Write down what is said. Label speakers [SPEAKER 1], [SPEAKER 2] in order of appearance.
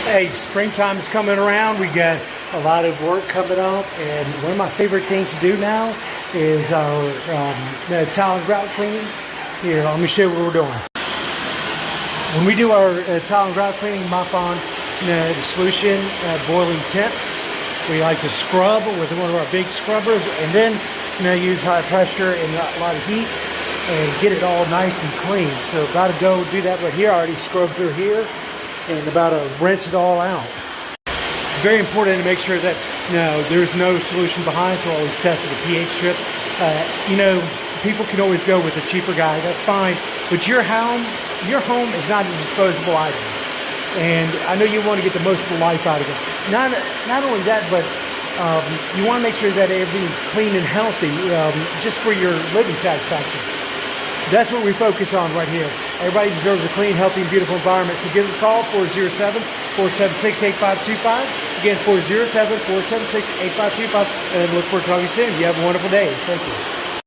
[SPEAKER 1] Hey, springtime is coming around. We got a lot of work coming up, and one of my favorite things to do now is our tile and grout cleaning. Here, let me show you what we're doing. When we do our tile and grout cleaning, mop on the solution at boiling temps. We like to scrub with one of our big scrubbers, and then use high pressure and a lot of heat and get it all nice and clean. So about to go do that right here. I already scrubbed through here and about to rinse it all out. Very important to make sure that there's no solution behind, so always test with a pH strip. People can always go with a cheaper guy, that's fine, but your home is not a disposable item. And I know you want to get the most of the life out of it. Not only that, but you want to make sure that everything's clean and healthy, just for your living satisfaction. That's what we focus on right here. Everybody deserves a clean, healthy, and beautiful environment. So give us a call, 407-476-8525. Again, 407-476-8525. And look forward to talking soon. You have a wonderful day. Thank you.